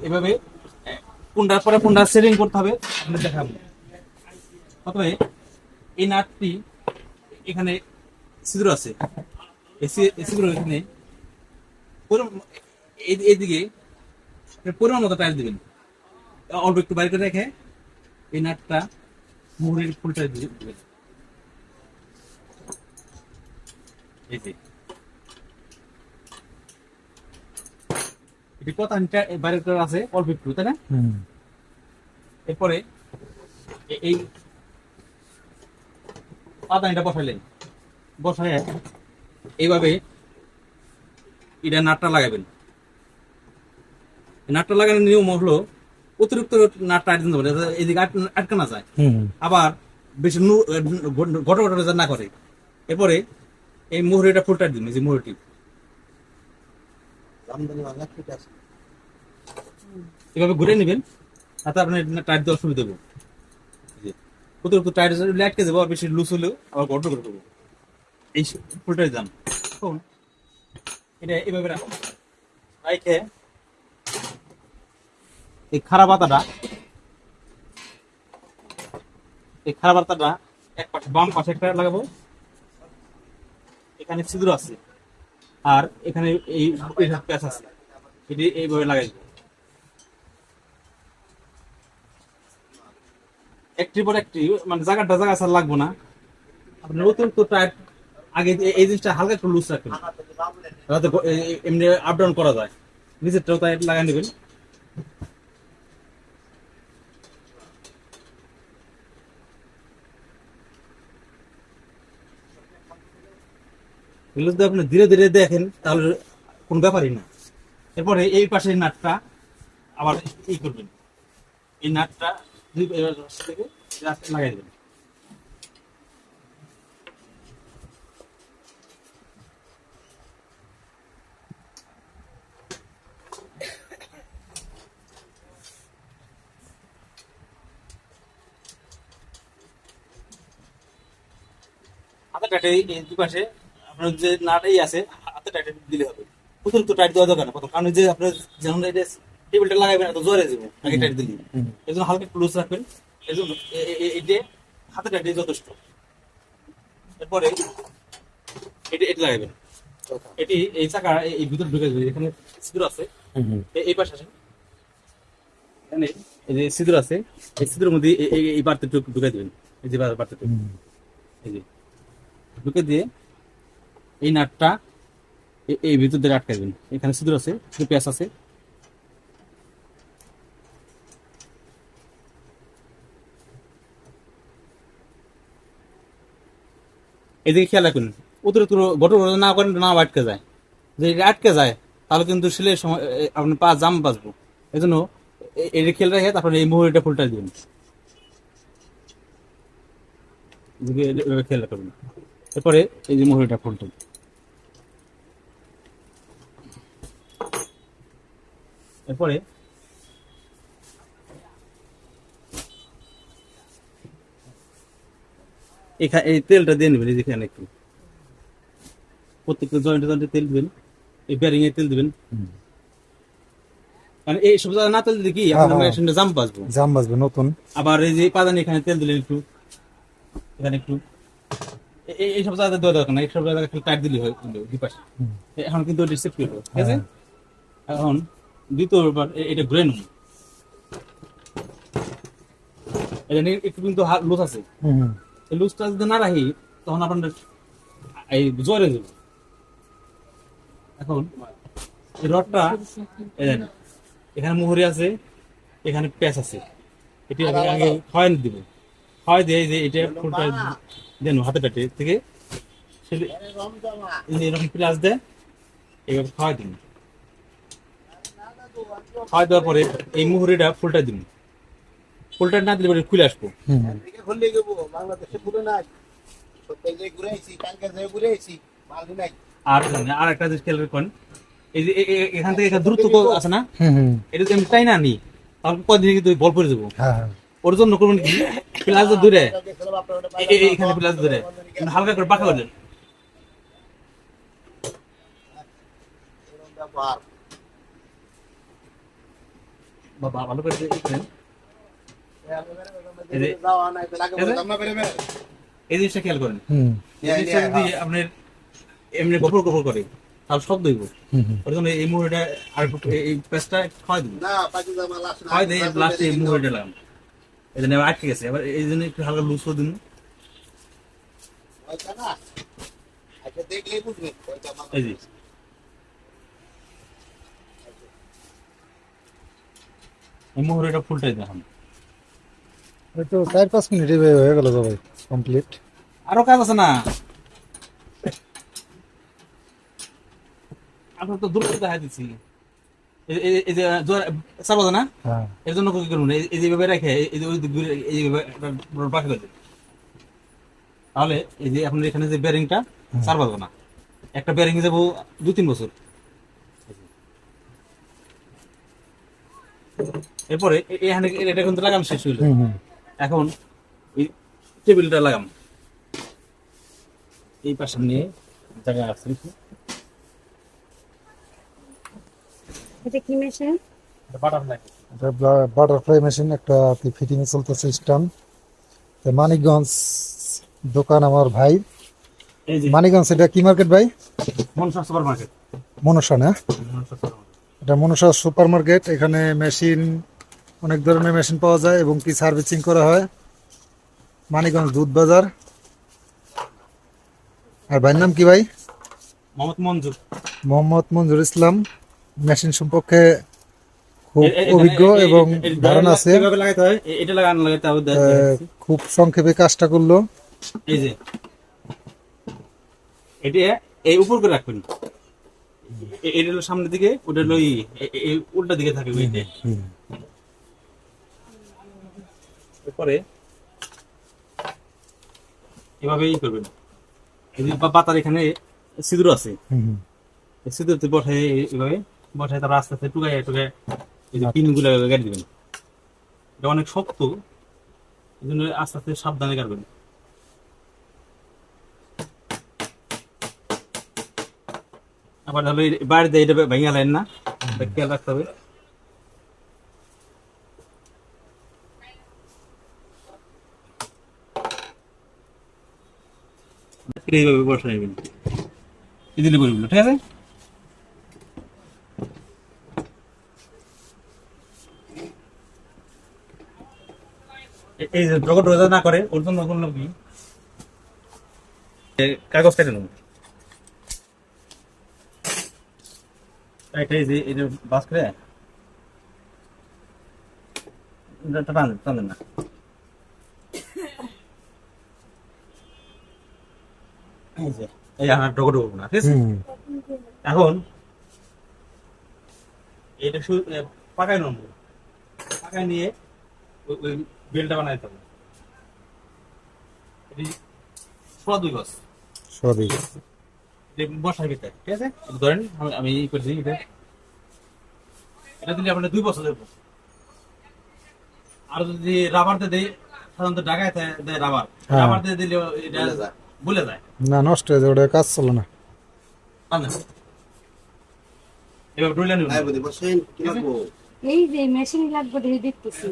এভাবে কোনটার পরে কোনটা সেটিং করতে হবে আপনাদের দেখাবো। প্রথমে এই নাটটি এখানে ছিদ্র আছে, এই ছিদ্র এখানে এইদিকে পরিমাণ মতো টাইট দিবেন, অল্প একটু বাইরে করে রেখে এই নাটটা মুহুরির ফুলটা দিবেন। এই যে এটি কথা বাইরে করে আছে অল্প একটু, তাই না? এরপরে এই পাতানিটা বসাইলেন, বসায় এইভাবে এটা নাটটা লাগাবেন। নাটটা লাগানোর নিয়ম হলো অতিরিক্ত নাটটা আটকে দিতে পারে, এদিকে আটকানো যায়, আবার বেশি ঘট ঘট না করে। এরপরে এই মুহুরিটা ফুলটা দিন, এই যে মুহুরিটি এভাবে ঘুরে নেবেন, তাতে আপনার টাইট দেওয়ার সুবিধা হবে। অতিরিক্ত টাইট আটকে যাবো, আর বেশি লুজ হলেও আবার ঘট করে দেবো। এই ফুলটাই যান এটা এভাবে রাখে এই খারাপ পাতাটা এক পাশে বাম পাশে একটা লাগাবো, এখানে ছিদ্র আছে আর এখানে এই প্যাচ আছে, এটি এইভাবে লাগাই দেবো। একটির পর একটি মানে জায়গা ছাড়া লাগবো না। আপনার অতিরিক্ত টাইট আগে এই জিনিসটা হালকা একটু লুজ রাখবেন, যাতে এমনি আপ ডাউন করা যায়। নিচেরটাও টাইট লাগাই নেবেন। এগুলো যদি আপনি ধীরে ধীরে দেখেন তাহলে কোনো ব্যাপারই না। এরপরে এই পাশের নাটটা আবার ই করবেন, এই নাটটা থেকে লাগাই দেবেন। হাতে টাইটে এই দুই পাশে আপনার যে নাটাই আছে হাতে টাইটে দিলে হবে, অতিরিক্ত টাইট দেওয়া দরকার না। প্রথম কারণ যে আপনার যখন এটা টেবিলটা লাগাবেন এত জোরে যাবে আগে টাইট দিলে, এই জন্য হালকা একটু লুজ রাখবেন। এই জন্য এইটা হাতে টাইটে যথেষ্ট। এরপরে এটি লাগাবেন, এটি এই চাকা এই ভিতরে ঢুকে যাবে, এখানে ছিদ্র আছে, এই পাশে আসেন, এখানে এই যে ছিদ্র আছে, এই ছিদ্রের মধ্যে এই বাড়তে ঢুকে দেবেন, এই যে বাড়তে এই যে ঢুকে দিয়ে এই নাটটা এই ভিতর দিয়ে আটকে দেবেন। এখানে ছিদ্র আছে, প্যাচ আছে, এদিকে খেয়াল রাখুন অতিরিক্ত ঘট না করেন না আটকে যায়। যদি আটকে যায় তাহলে কিন্তু সেলের সময় আপনার পা জাম বাঁচবো। এই জন্য এটা খেয়াল রেখে তারপরে এই মুহুরিটা ফুলটা দিবেন, খেয়াল রাখবেন। এরপরে এই যে মুহুরিটা ফুলটা এরপরে এখানে এই তেলটা দিয়ে নেবেন, এই যেখানে একটু প্রত্যেকটা জয়েন্টে তেল দিবেন, এই ব্যারিং এ তেল দিবেন। মানে এই সব জায়গায় না তেল দিলে কি আপনার জাম বাঁচবে নতুন। আবার এই যে পাদানি এখানে তেল দিলেন একটু, এখানে একটু এই সব জায়গায় দেওয়া দরকার না, এই সব জায়গায় একটু টাইট দিলে হয় দুই পাশে। এখন কিন্তু রিসিভ করবো, ঠিক আছে? এখন দ্বিতীয়বার এটা ঘুরে নেব, এটা একটু কিন্তু লুজ আছে, এই লুজটা যদি না রাখি তখন আপনার এই জ্বরে যাবে। এখন এই রডটা এখানে মুহুরি আছে, এখানে প্যাচ আছে, এটি আগে খাওয়াই দিব, খাওয়াই দিয়ে যে এটা ফুলটা দেন হাতে টাটে থেকে এরকম প্লাস দেয়, এইভাবে খাওয়াই দিন। খাওয়াই দেওয়ার পরে এই মুহুরিটা ফুলটা দিন, ফুলটা না দিলে খুলে আসবো। আর একটা জিনিস খেয়াল রাখবেন, এই যে এখান থেকে দ্রুত আছে না, এটা যদি আমি চাই না নি তাহলে কদিন কিন্তু বল পড়ে যাবো। ওর জন্য করবেন কি, প্লাস দূরে এখানে প্লাস দূরে হালকা করে পাখা করলেন, ভালো করে করেন। এই জিনিসটা খেয়াল করেন, এই জিনিসটা যদি আপনার এমনি গফর গফর করে তাহলে শব্দ হইব। ওর জন্য এই মুভিটা আর এই পেস্টটা খাওয়াই দিব, খাওয়াই দিয়ে লাস্টে এই মুভিটা লাগাম। এই জন্য আটকে গেছে, এবার এই জন্য একটু হালকা লুজ করে দিন। এই যে এই মুভিটা ফুলটাই দেখান। এই তো 4-5 মিনিট হয়ে গেল ভাই, কমপ্লিট। আরো কাজ আছে না, আপনার তো দূর থেকে দেখা দিচ্ছি। এই যে চার বাজে না, হ্যাঁ এর জন্য কি করুন, এই যেভাবে রেখে এই যে ওই দিক ঘুরে এইভাবে বাকি করে দিন। তাহলে এই যে আপনার এখানে যে বেয়ারিংটা চার বাজবে না, একটা বেয়ারিং যাবো 2-3 বছর। এরপরে এখানে এটা কিন্তু লাগাম শেষ হইলো, এখন এই টেবিলটা লাগাম। এই পাশে নিয়ে জায়গা আছে, এটা কি মেশিন? বাটারফ্লাই। এটা বাটারফ্লাই মেশিন, একটা ফিটিং চলতেছে সিস্টেম। মানিকগঞ্জ দোকান আমার ভাই। এই যে মানিকগঞ্জ এটা কি মার্কেট ভাই? Manasa super market. মনসা না, এটা মনসা সুপার মার্কেট। এখানে মেশিন, অনেক ধরনের মেশিন পাওয়া যায় এবং কি সার্ভিসিং করা হয়। মানিকগঞ্জ দুধ বাজার। আর ভাইয়ের নাম কি ভাই? মোহাম্মদ মঞ্জুর। মোহাম্মদ মঞ্জুর ইসলাম। মেশিন সম্পর্কে খুব অভিজ্ঞ এবং ধারণা আছে। কিভাবে লাগাইতে হয় এটা লাগানো লাগে তাও দেখাচ্ছি। খুব সংক্ষেপে কাজটা করলো। এই যে এটা এই উপর করে রাখবেন, এটা হলো সামনের দিকে, ওটা হলো এই উল্টা দিকে থাকে ওইটা। এরপরে এভাবেই করবেন। এই যে পাতার এখানে সিঁদুর আছে, এই সিঁদুরতে বসায় এইভাবে বসায়, তারপর আস্তে আস্তে টুকায় টুকায় এই যে পিনগুলো গাড়ি দিবেন। এটা অনেক শক্ত, এই জন্য আস্তে আস্তে সাবধানে কাটবেন। আবার তাহলে বাইরে দিয়ে এটা ভেঙে লাইন না, খেয়াল রাখতে হবে। এইভাবে বসে নেবেন, দিলে বলবো, ঠিক আছে। এই যে জগৎ রোজা না করে ওর জন্য করলাম কি, কাগজ কেটে নেব। এই যে এটা বাস করে টানেন না। এই আমার ডগো ডগো না, ঠিক আছে। এখন এটা শুধু পাকায় নেব, পাকায় নিয়ে ওই বেলটা বানাইতে হবে। এটি 2.5 গজ সরি, বসার ভিতরে, ঠিক আছে। ধরেন আমি করছি এটা, এটা দিলে আপনার 2 বছর দেবো। আর যদি রাবার দিয়ে দেয়, সাধারণত ঢাকায় দেয় রাবার, রাবার দিয়ে দিলে এটা ভুলে যায় না, নষ্ট হয়ে যায়, ওটা কাজ চলে না। এবার ডুলে নিন। এই যে মেশিন লাগবে দেখতেছি।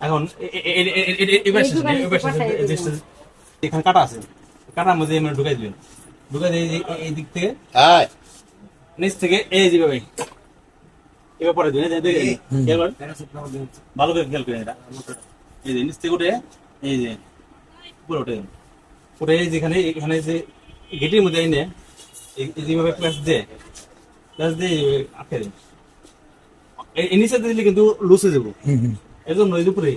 এখন এখানে কাটা আছে, কাটার মধ্যে আমরা ঢুকাই দিবেন। ঢুকাই দিয়ে এই দিক থেকে নিচ থেকে এই যে ভাই এবার পরে দিবেন। ভালো করে খেয়াল করেন, এটা এই যে নিচ থেকে উঠে এই যে উপরে উঠে উঠে এই যেখানে এখানে যে গেটের মধ্যে এনে যেভাবে প্লাস দিয়ে আটকে দিন। এই নিচে দিলে কিন্তু লুজ হয়ে যাবো, এই জন্য এই উপরে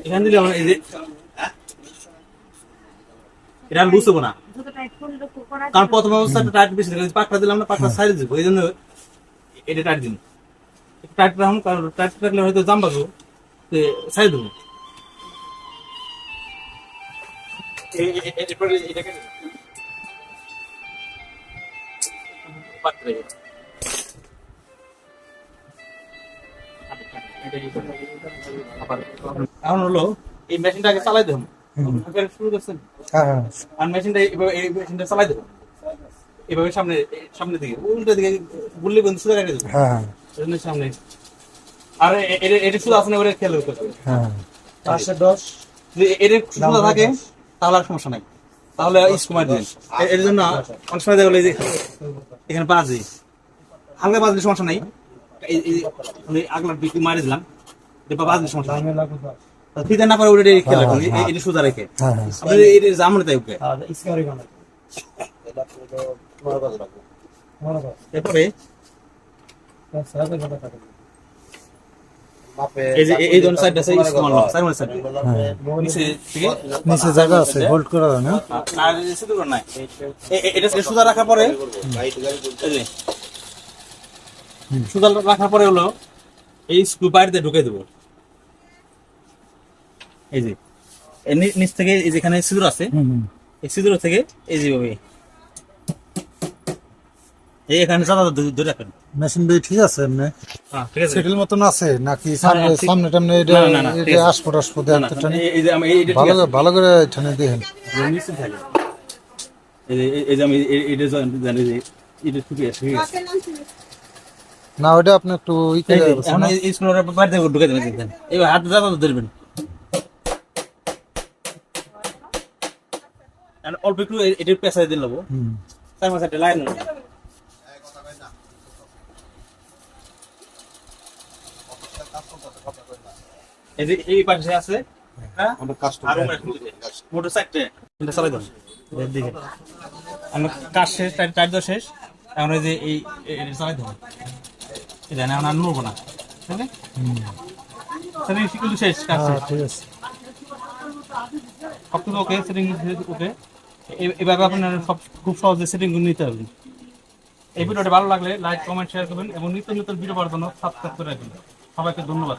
এখানে দিলে এই যে এটা লুজ হবো না, কারণ প্রথম অবস্থাটা টাইট বেশি থাকে। পাকটা দিলাম না, পাকটা সাইড দেবো, এই জন্য এটা টাইট দিন। টাইট রাখুন, কারণ টাইট রাখলে হয়তো জাম পাবো, সাইড দেবো। এখন হলো এই মেশিনটাকে চালাই দেবো, শুরু করছেন। হ্যাঁ হ্যাঁ, আর মেশিনটা এই মেশিনটা চালাই দেবো, এভাবে সামনের দিকে উল্টো দিকে গুললে বন্ধু সুদা কাটে দেবো হ্যাঁ সামনে। আর এটা শুধু আছে না, ওরা খেয়াল করতে হবে। হ্যাঁ যদি এটা সুদা থাকে তাহলে আর সমস্যা নাই, তাহলে স্কুমার দিন। এর জন্য অনেক সময় দেখা গেলো এই যে এখানে বাজে হালকা বাজলে সমস্যা নাই, আগলার দিকে মারি দিলাম, এটা বাজলে সমস্যা নাই। ফিতে না পারে ওটা খেয়াল রাখুন, এটা সোজা রেখে হ্যাঁ হ্যাঁ আপনি এটা জামনে তাই ওকে। এরপরে এই যে এই ধরনের সাইড আছে স্মল সাইড সাইড নিচে থেকে নিচে জায়গা আছে হোল্ড করা হয় না আর শুধু নাই এটা সোজা রাখার পরে এই যে সোজা রাখার পরে হলো এই স্ক্রু বাইরে ঢুকে দেবো। এই যে নিচ থেকে এই যেখানে সিঁদুর আছে, এই সিঁদুর থেকে এই যেভাবে এই এখানে চাঁদা ধরে রাখেন। মেশিন দিয়ে ঠিক আছে এমনি হ্যাঁ ঠিক আছে। সেটেল মতন আছে নাকি সামনে সামনে টামনে এটা এটা আসপট আসপট না, একটা এই যে আমি এইটা ঠিক ভালো আছে, ভালো করে এখানে দেখেন নিচে থাকে। এই যে আমি এটা জানি যে এটা ঠিক আছে, ঠিক আছে। না ওটা আপনি একটু ই করে বলছেন এখন না? এই স্ক্রুর বাইরে থেকে ঢুকে দেবেন, এবার হাতে চাঁদা ধরবেন, অল্প একটু এটা পেঁচাই দিয়ে নেবো, হুম। তার মাঝে একটা লাইন নেবো। এই যে এই পাশে আছে হ্যাঁ, আর মোটর সাইকেল এটা চালাই দাও এর দিকে। আমরা কাজ শেষ, টাইট দেওয়া শেষ, এখন এই যে এই এটা চালাই দেবো, এটা না এখন আর নড়বো না, ঠিক আছে? সেটিং কিন্তু শেষ, কাজ হ্যাঁ শেষ, ঠিক আছে সব কিছু ওকে, সেটিং ওকে। এভাবে আপনার সব খুব সহজে সেটিং নিতে হবে। এই ভিডিওটা ভালো লাগলে লাইক কমেন্ট শেয়ার করবেন এবং নিত্য নতুন ভিডিও পাওয়ার জন্য সাবস্ক্রাইব করে রাখবেন। সবাইকে ধন্যবাদ।